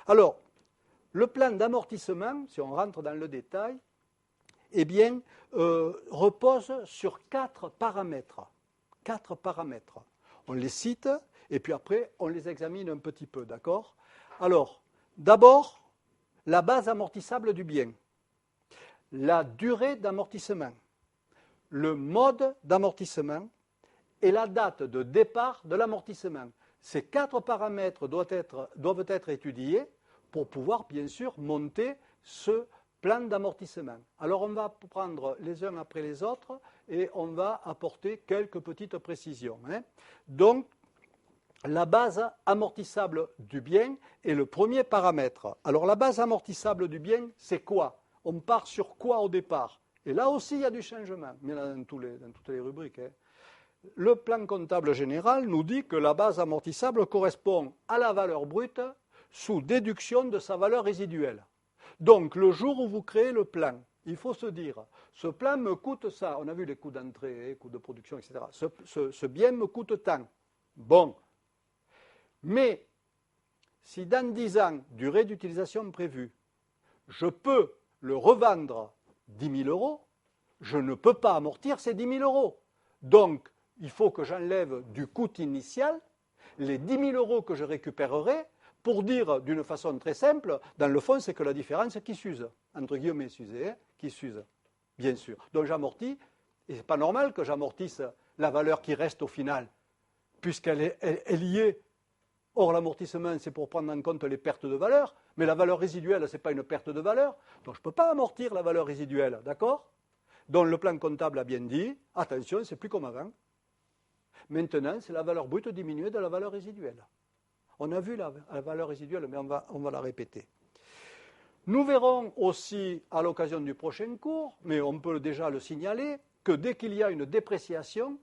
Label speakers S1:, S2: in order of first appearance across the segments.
S1: Alors, le plan d'amortissement, si on rentre dans le détail, eh bien, repose sur 4 paramètres. 4 paramètres. On les cite et puis après, on les examine un petit peu, d'accord? Alors, d'abord, la base amortissable du bien, la durée d'amortissement, le mode d'amortissement et la date de départ de l'amortissement. Ces 4 paramètres doivent être étudiés pour pouvoir, bien sûr, monter ce plan d'amortissement. Alors, on va prendre les uns après les autres et on va apporter quelques petites précisions. Donc, la base amortissable du bien est le premier paramètre. Alors, la base amortissable du bien, c'est quoi? On part sur quoi au départ? Et là aussi, il y a du changement, mais dans toutes les rubriques. Le plan comptable général nous dit que la base amortissable correspond à la valeur brute sous déduction de sa valeur résiduelle. Donc, le jour où vous créez le plan, il faut se dire, ce plan me coûte ça. On a vu les coûts d'entrée, coûts de production, etc. Ce bien me coûte tant. Bon. Mais, si dans 10 ans, durée d'utilisation prévue, je peux le revendre 10 000 euros, je ne peux pas amortir ces 10 000 euros. Donc, il faut que j'enlève du coût initial les 10 000 euros que je récupérerai pour dire d'une façon très simple, dans le fond, c'est que la différence qui s'use, entre guillemets, qui s'use, bien sûr. Donc j'amortis, et ce n'est pas normal que j'amortisse la valeur qui reste au final, puisqu'elle est liée. Or, l'amortissement, c'est pour prendre en compte les pertes de valeur, mais la valeur résiduelle, ce n'est pas une perte de valeur, donc je ne peux pas amortir la valeur résiduelle, d'accord? Donc le plan comptable a bien dit, attention, c'est plus comme avant. Maintenant, c'est la valeur brute diminuée de la valeur résiduelle. On a vu la valeur résiduelle, mais on va la répéter. Nous verrons aussi, à l'occasion du prochain cours, mais on peut déjà le signaler, que dès qu'il y a une dépréciation,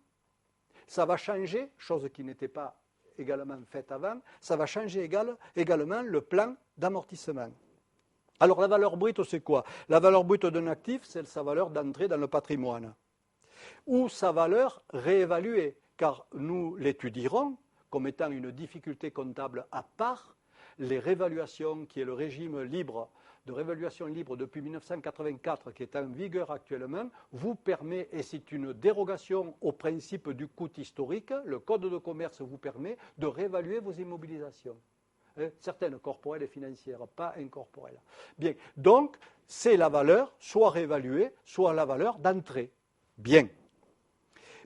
S1: ça va changer, chose qui n'était pas également faite avant, ça va changer également le plan d'amortissement. Alors la valeur brute, c'est quoi? La valeur brute d'un actif, c'est sa valeur d'entrée dans le patrimoine, ou sa valeur réévaluée, car nous l'étudierons comme étant une difficulté comptable à part. Les réévaluations, qui est le régime libre de réévaluation libre depuis 1984, qui est en vigueur actuellement, vous permet, et c'est une dérogation au principe du coût historique, le code de commerce vous permet de réévaluer vos immobilisations. Certaines corporelles et financières, pas incorporelles. Bien, donc c'est la valeur soit réévaluée, soit la valeur d'entrée. Bien.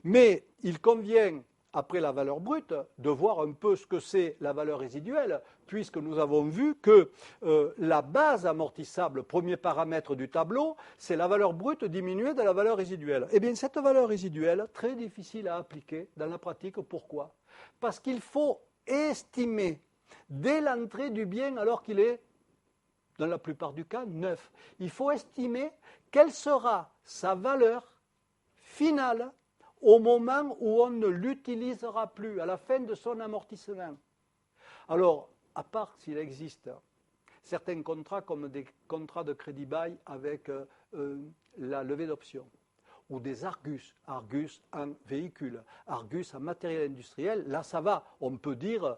S1: Mais il convient, après la valeur brute, de voir un peu ce que c'est la valeur résiduelle, puisque nous avons vu que la base amortissable, premier paramètre du tableau, c'est la valeur brute diminuée de la valeur résiduelle. Eh bien, cette valeur résiduelle, très difficile à appliquer dans la pratique. Pourquoi? Parce qu'il faut estimer dès l'entrée du bien, alors qu'il est, dans la plupart du cas, neuf. Il faut estimer quelle sera sa valeur finale au moment où on ne l'utilisera plus, à la fin de son amortissement. Alors, à part s'il existe certains contrats comme des contrats de crédit bail avec la levée d'options, ou des Argus en véhicule, Argus en matériel industriel, là ça va, on peut dire,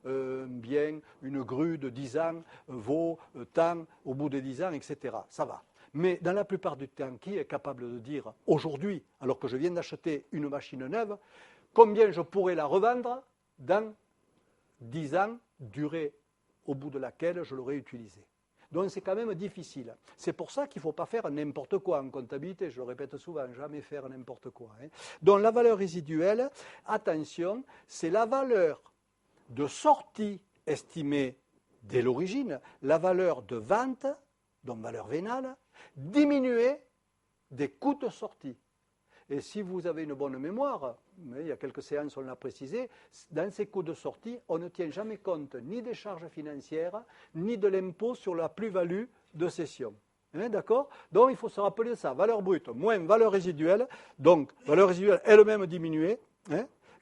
S1: bien, une grue de 10 ans vaut tant au bout de 10 ans, etc. Ça va. Mais dans la plupart du temps, qui est capable de dire aujourd'hui, alors que je viens d'acheter une machine neuve, combien je pourrais la revendre dans 10 ans, durée au bout de laquelle je l'aurais utilisée? Donc c'est quand même difficile. C'est pour ça qu'il ne faut pas faire n'importe quoi en comptabilité, je le répète souvent, jamais faire n'importe quoi. Donc la valeur résiduelle, attention, c'est la valeur de sortie estimée dès l'origine, la valeur de vente, donc valeur vénale, diminuée des coûts de sortie. Et si vous avez une bonne mémoire, mais il y a quelques séances on l'a précisé, dans ces coûts de sortie, on ne tient jamais compte ni des charges financières, ni de l'impôt sur la plus-value de cession. D'accord? Donc il faut se rappeler de ça, valeur brute moins valeur résiduelle, donc valeur résiduelle elle-même diminuée,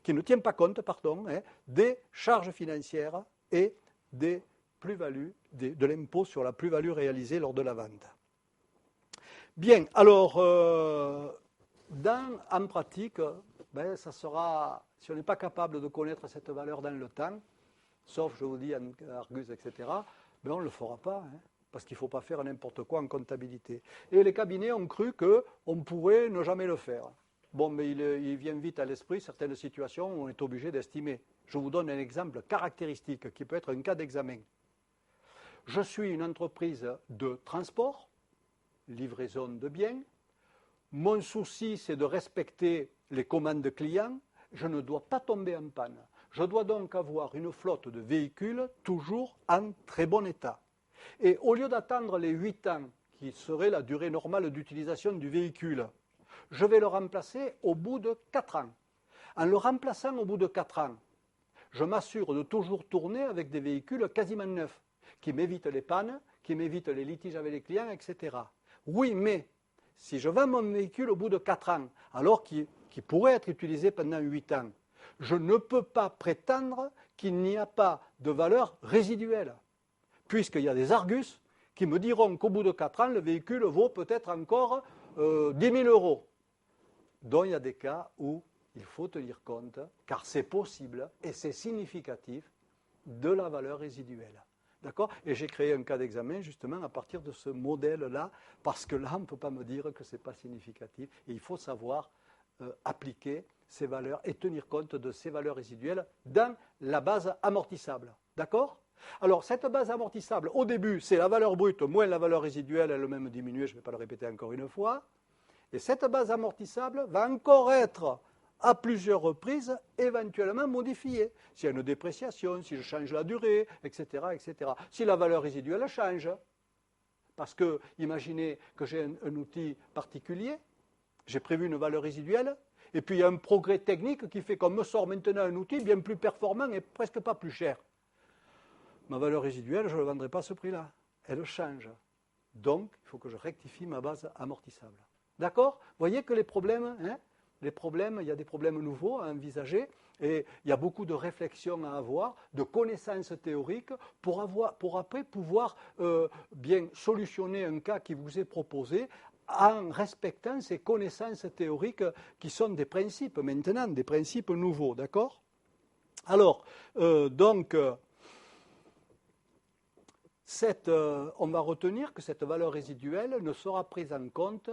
S1: qui ne tient pas compte, des charges financières et des plus-values, de l'impôt sur la plus-value réalisée lors de la vente. Bien, alors, en pratique, ça sera, si on n'est pas capable de connaître cette valeur dans le temps, sauf, je vous dis, en Argus, etc., Ben, on ne le fera pas, hein, parce qu'il ne faut pas faire n'importe quoi en comptabilité. Et les cabinets ont cru qu'on pourrait ne jamais le faire. Bon, mais il vient vite à l'esprit certaines situations où on est obligé d'estimer. Je vous donne un exemple caractéristique qui peut être un cas d'examen. Je suis une entreprise de transport, livraison de biens. Mon souci, c'est de respecter les commandes clients. Je ne dois pas tomber en panne. Je dois donc avoir une flotte de véhicules toujours en très bon état. Et au lieu d'attendre les 8 ans, qui serait la durée normale d'utilisation du véhicule, je vais le remplacer au bout de 4 ans. En le remplaçant au bout de 4 ans, je m'assure de toujours tourner avec des véhicules quasiment neufs, qui m'évitent les pannes, qui m'évitent les litiges avec les clients, etc. Oui, mais si je vends mon véhicule au bout de 4 ans, alors qu'il pourrait être utilisé pendant 8 ans, je ne peux pas prétendre qu'il n'y a pas de valeur résiduelle, puisqu'il y a des Argus qui me diront qu'au bout de 4 ans, le véhicule vaut peut-être encore 10 000 euros. Donc il y a des cas où il faut tenir compte, car c'est possible et c'est significatif de la valeur résiduelle. D'accord ? Et j'ai créé un cas d'examen justement à partir de ce modèle-là, parce que là, on ne peut pas me dire que ce n'est pas significatif. Et il faut savoir appliquer ces valeurs et tenir compte de ces valeurs résiduelles dans la base amortissable. D'accord ? Alors, cette base amortissable, au début, c'est la valeur brute moins la valeur résiduelle, elle même diminuée, je ne vais pas le répéter encore une fois. Et cette base amortissable va encore être à plusieurs reprises, éventuellement modifiée. S'il y a une dépréciation, si je change la durée, etc., etc. Si la valeur résiduelle change, parce que, imaginez que j'ai un outil particulier, j'ai prévu une valeur résiduelle, et puis il y a un progrès technique qui fait qu'on me sort maintenant un outil bien plus performant et presque pas plus cher. Ma valeur résiduelle, je ne le vendrai pas à ce prix-là. Elle change. Donc, il faut que je rectifie ma base amortissable. D'accord ? Vous voyez que les problèmes, il y a des problèmes nouveaux à envisager et il y a beaucoup de réflexions à avoir, de connaissances théoriques pour après pouvoir bien solutionner un cas qui vous est proposé en respectant ces connaissances théoriques qui sont des principes maintenant, des principes nouveaux. D'accord ? Alors, on va retenir que cette valeur résiduelle ne sera prise en compte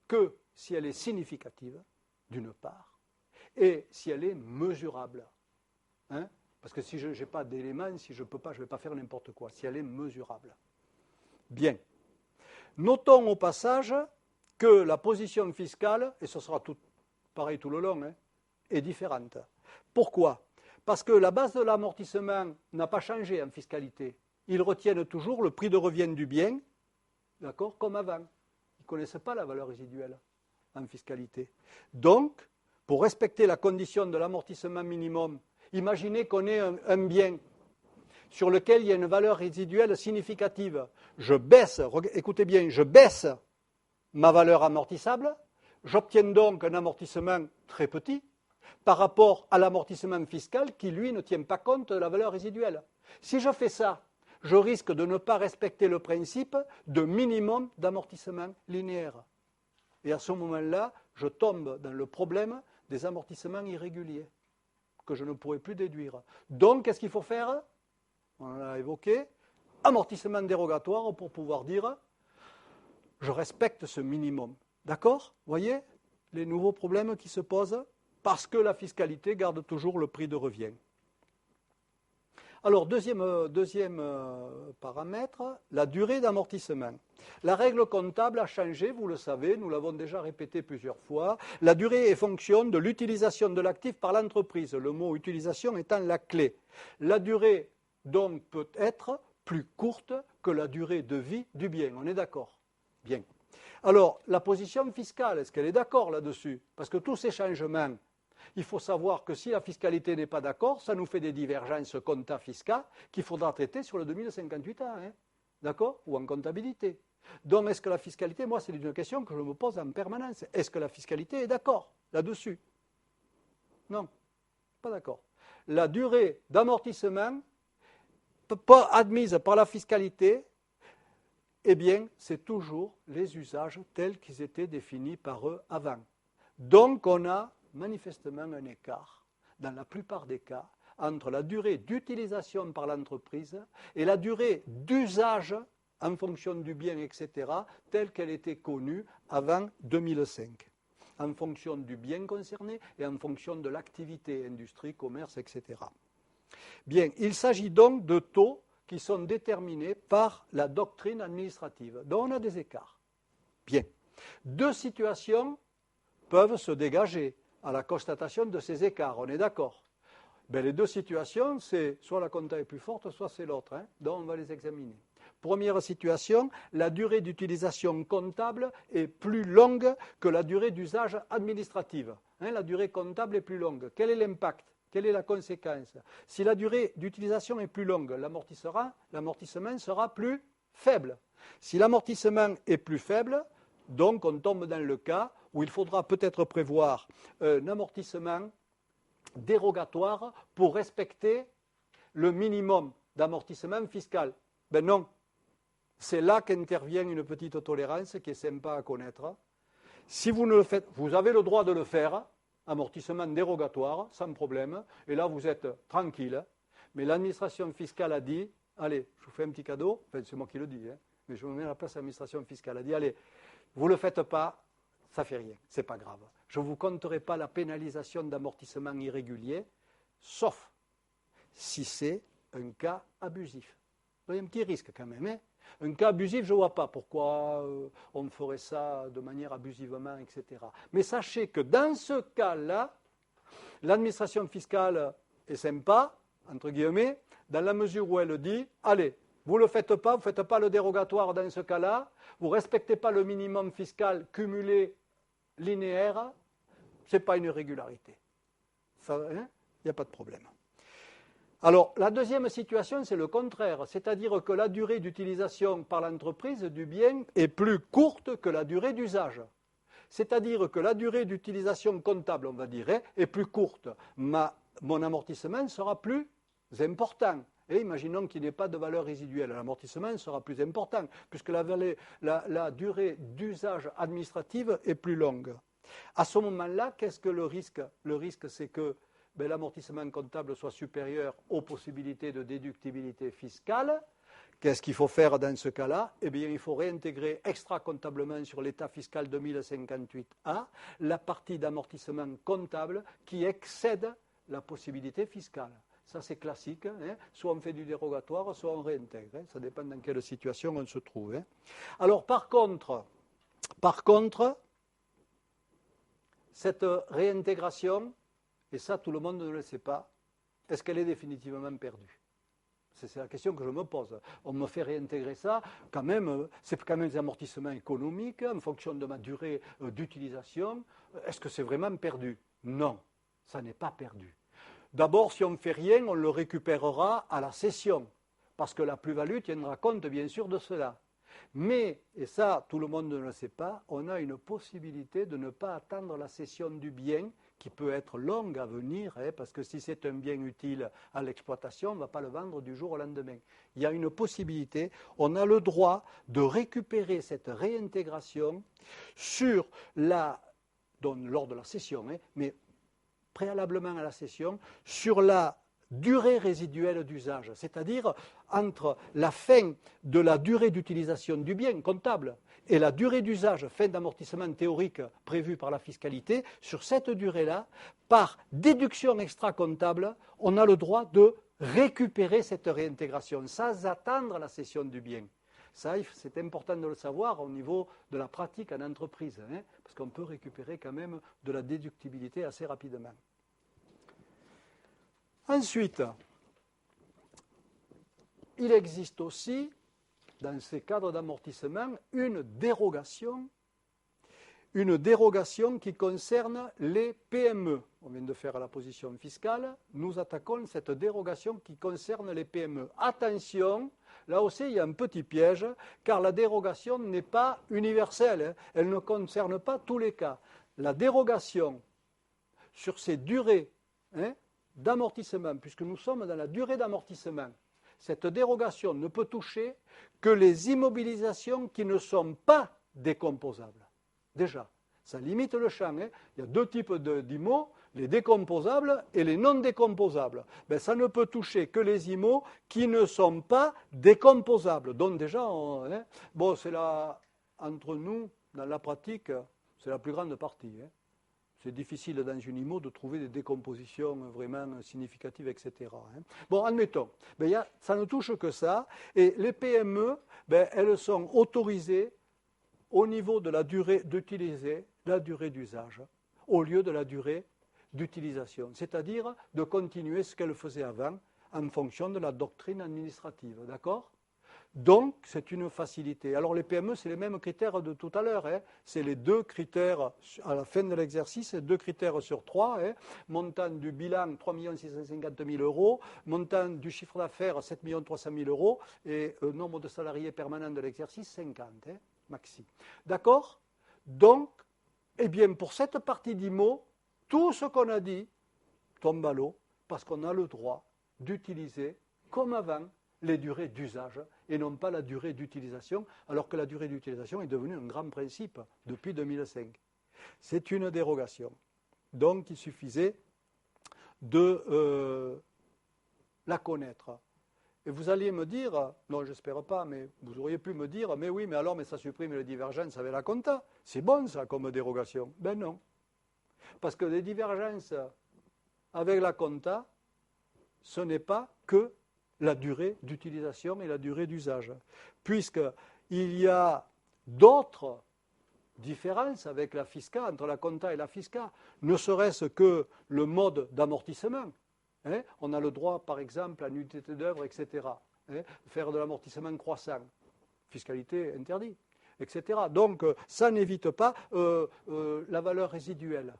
S1: que si elle est significative, d'une part, et si elle est mesurable. Parce que si je n'ai pas d'éléments, si je ne peux pas, je ne vais pas faire n'importe quoi, si elle est mesurable. Bien. Notons au passage que la position fiscale, et ce sera tout pareil tout le long, est différente. Pourquoi ? Parce que la base de l'amortissement n'a pas changé en fiscalité. Ils retiennent toujours le prix de revient du bien, d'accord, comme avant. Ils ne connaissent pas la valeur résiduelle en fiscalité. Donc, pour respecter la condition de l'amortissement minimum, imaginez qu'on ait un bien sur lequel il y a une valeur résiduelle significative. Je baisse, écoutez bien, je baisse ma valeur amortissable, j'obtiens donc un amortissement très petit par rapport à l'amortissement fiscal qui, lui, ne tient pas compte de la valeur résiduelle. Si je fais ça, je risque de ne pas respecter le principe de minimum d'amortissement linéaire. Et à ce moment-là, je tombe dans le problème des amortissements irréguliers que je ne pourrai plus déduire. Donc, qu'est-ce qu'il faut faire ? On l'a évoqué, amortissement dérogatoire pour pouvoir dire je respecte ce minimum. D'accord ? Vous voyez les nouveaux problèmes qui se posent parce que la fiscalité garde toujours le prix de revient. Alors, deuxième paramètre, la durée d'amortissement. La règle comptable a changé, vous le savez, nous l'avons déjà répété plusieurs fois. La durée est fonction de l'utilisation de l'actif par l'entreprise, le mot utilisation étant la clé. La durée, donc, peut être plus courte que la durée de vie du bien. On est d'accord ? Bien. Alors, la position fiscale, est-ce qu'elle est d'accord là-dessus ? Parce que tous ces changements, il faut savoir que si la fiscalité n'est pas d'accord, ça nous fait des divergences compta fiscales qu'il faudra traiter sur le 2058A, d'accord ? Ou en comptabilité. Donc, est-ce que la fiscalité, moi, c'est une question que je me pose en permanence. Est-ce que la fiscalité est d'accord là-dessus ? Non, pas d'accord. La durée d'amortissement pas admise par la fiscalité, eh bien, c'est toujours les usages tels qu'ils étaient définis par eux avant. Donc, on a manifestement un écart, dans la plupart des cas, entre la durée d'utilisation par l'entreprise et la durée d'usage en fonction du bien, etc., telle qu'elle était connue avant 2005, en fonction du bien concerné et en fonction de l'activité, industrie, commerce, etc. Bien, il s'agit donc de taux qui sont déterminés par la doctrine administrative. Donc on a des écarts. Bien. Deux situations peuvent se dégager à la constatation de ces écarts, on est d'accord. Ben, les deux situations, c'est soit la compta est plus forte, soit c'est l'autre. Donc on va les examiner. Première situation, la durée d'utilisation comptable est plus longue que la durée d'usage administrative. La durée comptable est plus longue. Quel est l'impact ? Quelle est la conséquence ? Si la durée d'utilisation est plus longue, l'amortissement sera plus faible. Si l'amortissement est plus faible, donc on tombe dans le cas où il faudra peut-être prévoir un amortissement dérogatoire pour respecter le minimum d'amortissement fiscal. Ben non, c'est là qu'intervient une petite tolérance qui est sympa à connaître. Si vous ne le faites, vous avez le droit de le faire, amortissement dérogatoire, sans problème, et là vous êtes tranquille. Mais l'administration fiscale a dit, allez, je vous fais un petit cadeau, enfin c'est moi qui le dis, mais je me mets à la place de l'administration fiscale, a dit, allez, vous ne le faites pas, ça ne fait rien, ce n'est pas grave. Je ne vous compterai pas la pénalisation d'amortissement irrégulier, sauf si c'est un cas abusif. Il y a un petit risque quand même. Un cas abusif, je ne vois pas pourquoi on ferait ça de manière abusivement, etc. Mais sachez que dans ce cas-là, l'administration fiscale est sympa, entre guillemets, dans la mesure où elle dit, allez, vous ne le faites pas, vous ne faites pas le dérogatoire dans ce cas-là, vous ne respectez pas le minimum fiscal cumulé linéaire, ce n'est pas une irrégularité. Il n'y a pas de problème. Alors, la deuxième situation, c'est le contraire, c'est-à-dire que la durée d'utilisation par l'entreprise du bien est plus courte que la durée d'usage. C'est-à-dire que la durée d'utilisation comptable, on va dire, est plus courte. Mon amortissement sera plus important. Et imaginons qu'il n'y ait pas de valeur résiduelle. L'amortissement sera plus important, puisque la durée d'usage administrative est plus longue. À ce moment-là, qu'est-ce que le risque ? Le risque, c'est que l'amortissement comptable soit supérieur aux possibilités de déductibilité fiscale. Qu'est-ce qu'il faut faire dans ce cas-là ? Eh bien, il faut réintégrer extra-comptablement sur l'état fiscal 2058A la partie d'amortissement comptable qui excède la possibilité fiscale. Ça, c'est classique. Soit on fait du dérogatoire, soit on réintègre. Ça dépend dans quelle situation on se trouve. Alors, par contre, cette réintégration, et ça, tout le monde ne le sait pas, est-ce qu'elle est définitivement perdue ? C'est la question que je me pose. On me fait réintégrer ça, quand même, c'est quand même des amortissements économiques en fonction de ma durée d'utilisation. Est-ce que c'est vraiment perdu ? Non, ça n'est pas perdu. D'abord, si on ne fait rien, on le récupérera à la cession, parce que la plus-value tiendra compte bien sûr de cela. Mais, et ça tout le monde ne le sait pas, on a une possibilité de ne pas attendre la cession du bien, qui peut être longue à venir, parce que si c'est un bien utile à l'exploitation, on ne va pas le vendre du jour au lendemain. Il y a une possibilité, on a le droit de récupérer cette réintégration lors de la cession, mais préalablement à la cession, sur la durée résiduelle d'usage, c'est-à-dire entre la fin de la durée d'utilisation du bien comptable et la durée d'usage, fin d'amortissement théorique prévue par la fiscalité, sur cette durée-là, par déduction extra-comptable, on a le droit de récupérer cette réintégration sans attendre la cession du bien. Ça, c'est important de le savoir au niveau de la pratique en entreprise, parce qu'on peut récupérer quand même de la déductibilité assez rapidement. Ensuite, il existe aussi, dans ces cadres d'amortissement, une dérogation qui concerne les PME. On vient de faire la position fiscale, nous attaquons cette dérogation qui concerne les PME. Attention, là aussi il y a un petit piège, car la dérogation n'est pas universelle, elle ne concerne pas tous les cas. La dérogation sur ces durées d'amortissement, puisque nous sommes dans la durée d'amortissement, cette dérogation ne peut toucher que les immobilisations qui ne sont pas décomposables. Déjà, ça limite le champ. Il y a deux types d'IMO, les décomposables et les non décomposables. Ben, ça ne peut toucher que les IMO qui ne sont pas décomposables. Donc déjà, bon, c'est là, entre nous, dans la pratique, c'est la plus grande partie. C'est difficile dans une IMO de trouver des décompositions vraiment significatives, etc. Bon, admettons, ben, ça ne touche que ça. Et les PME, ben, elles sont autorisées au niveau de la durée d'utiliser la durée d'usage, au lieu de la durée d'utilisation, c'est-à-dire de continuer ce qu'elles faisaient avant en fonction de la doctrine administrative, d'accord ? Donc, c'est une facilité. Alors, les PME, c'est les mêmes critères de tout à l'heure. C'est les 2 critères à la fin de l'exercice, 2 critères sur 3. Montant du bilan, 3 650 000 euros. Montant du chiffre d'affaires, 7 300 000 euros. Et nombre de salariés permanents de l'exercice, 50, maxi. D'accord ? Donc, eh bien, pour cette partie d'IMO, tout ce qu'on a dit tombe à l'eau parce qu'on a le droit d'utiliser, comme avant, les durées d'usage et non pas la durée d'utilisation, alors que la durée d'utilisation est devenue un grand principe depuis 2005. C'est une dérogation. Donc, il suffisait de la connaître. Et vous alliez me dire, non, j'espère pas, mais vous auriez pu me dire, mais oui, mais ça supprime les divergences avec la compta. C'est bon, ça, comme dérogation. Ben non. Parce que les divergences avec la compta, ce n'est pas que la durée d'utilisation et la durée d'usage. Puisqu'il y a d'autres différences avec la FISCA, entre la compta et la FISCA, ne serait-ce que le mode d'amortissement. On a le droit, par exemple, à une unité d'œuvre, etc. Faire de l'amortissement croissant. Fiscalité interdite, etc. Donc, ça n'évite pas la valeur résiduelle,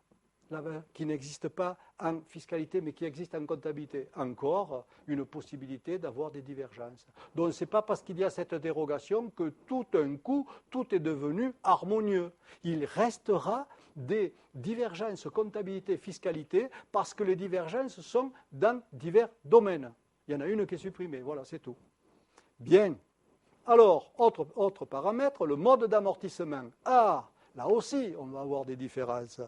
S1: qui n'existe pas en fiscalité, mais qui existe en comptabilité. Encore une possibilité d'avoir des divergences. Donc, ce n'est pas parce qu'il y a cette dérogation que tout d'un coup, tout est devenu harmonieux. Il restera des divergences comptabilité-fiscalité parce que les divergences sont dans divers domaines. Il y en a une qui est supprimée, voilà, c'est tout. Bien. Alors, autre paramètre, le mode d'amortissement. Ah, là aussi, on va avoir des différences.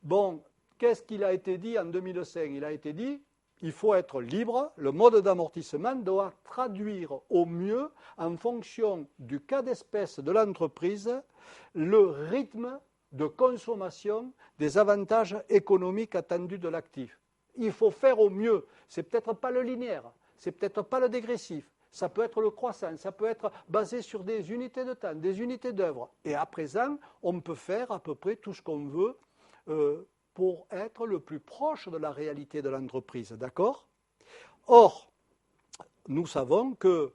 S1: Bon, qu'est-ce qu'il a été dit en 2005 ? Il a été dit, il faut être libre, le mode d'amortissement doit traduire au mieux, en fonction du cas d'espèce de l'entreprise, le rythme de consommation des avantages économiques attendus de l'actif. Il faut faire au mieux. C'est peut-être pas le linéaire, c'est peut-être pas le dégressif. Ça peut être le croissant, ça peut être basé sur des unités de temps, des unités d'œuvre. Et à présent, on peut faire à peu près tout ce qu'on veut pour être le plus proche de la réalité de l'entreprise. D'accord ? Or, nous savons que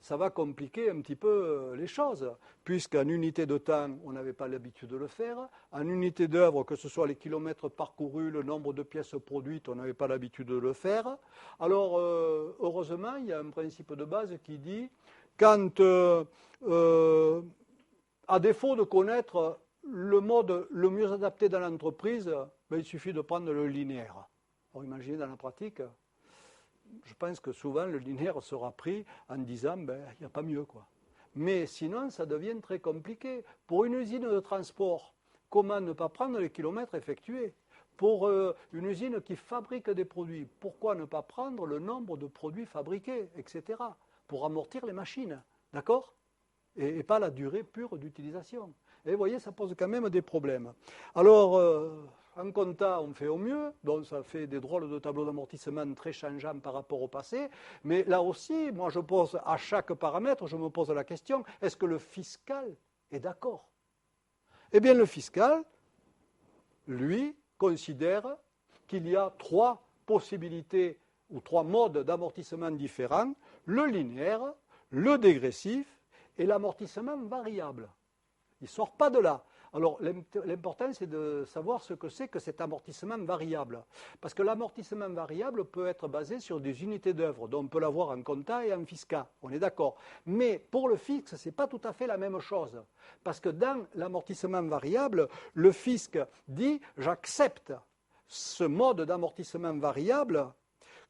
S1: ça va compliquer un petit peu les choses, puisqu'en unité de temps, on n'avait pas l'habitude de le faire. En unité d'œuvre, que ce soit les kilomètres parcourus, le nombre de pièces produites, on n'avait pas l'habitude de le faire. Alors, heureusement, il y a un principe de base qui dit, quand, à défaut de connaître le mode le mieux adapté dans l'entreprise, ben, il suffit de prendre le linéaire. Alors, imaginez dans la pratique, je pense que souvent le linéaire sera pris en disant ben, il n'y a pas mieux, quoi. Mais sinon, ça devient très compliqué. Pour une usine de transport, comment ne pas prendre les kilomètres effectués ? Pour une usine qui fabrique des produits, pourquoi ne pas prendre le nombre de produits fabriqués, etc. Pour amortir les machines, d'accord ? Et pas la durée pure d'utilisation. Et vous voyez, ça pose quand même des problèmes. Alors, en compta, on fait au mieux, donc ça fait des drôles de tableaux d'amortissement très changeants par rapport au passé. Mais là aussi, moi je pose à chaque paramètre, je me pose la question, est-ce que le fiscal est d'accord ? Eh bien, le fiscal, lui, considère qu'il y a 3 possibilités ou 3 modes d'amortissement différents, le linéaire, le dégressif et l'amortissement variable. Il ne sort pas de là. Alors, l'important, c'est de savoir ce que c'est que cet amortissement variable. Parce que l'amortissement variable peut être basé sur des unités d'œuvre, donc on peut l'avoir en compta et en fiscal, on est d'accord. Mais pour le fisc, ce n'est pas tout à fait la même chose. Parce que dans l'amortissement variable, le fisc dit « j'accepte ce mode d'amortissement variable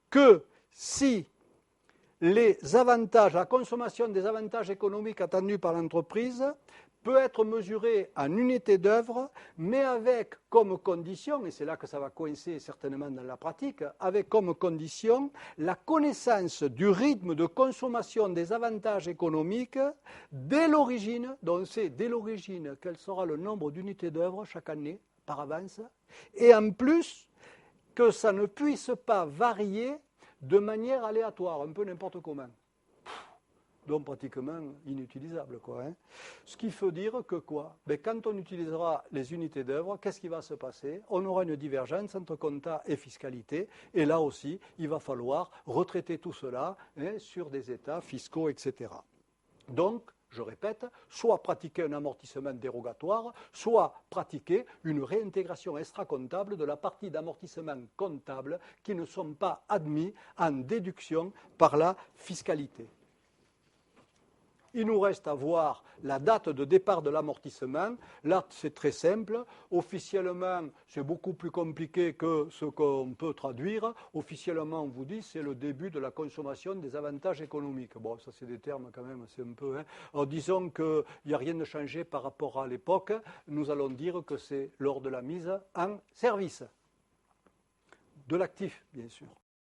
S1: que si les avantages, la consommation des avantages économiques attendus par l'entreprise peut être mesuré en unité d'œuvre, mais avec comme condition, et c'est là que ça va coincer certainement dans la pratique, avec comme condition la connaissance du rythme de consommation des avantages économiques dès l'origine, donc on sait dès l'origine quel sera le nombre d'unités d'œuvre chaque année par avance, et en plus que ça ne puisse pas varier de manière aléatoire, un peu n'importe comment. Donc pratiquement inutilisable, quoi. Hein. Ce qui veut dire que quoi? Quand on utilisera les unités d'œuvre, qu'est-ce qui va se passer? On aura une divergence entre compta et fiscalité, et là aussi, il va falloir retraiter tout cela sur des états fiscaux, etc. Donc, je répète, soit pratiquer un amortissement dérogatoire, soit pratiquer une réintégration extra-comptable de la partie d'amortissement comptable qui ne sont pas admis en déduction par la fiscalité. Il nous reste à voir la date de départ de l'amortissement. Là, c'est très simple. Officiellement, c'est beaucoup plus compliqué que ce qu'on peut traduire. Officiellement, on vous dit c'est le début de la consommation des avantages économiques. Bon, ça, c'est des termes quand même, c'est un peu... Alors, disons qu'il n'y a rien de changé par rapport à l'époque. Nous allons dire que c'est lors de la mise en service de l'actif, bien sûr.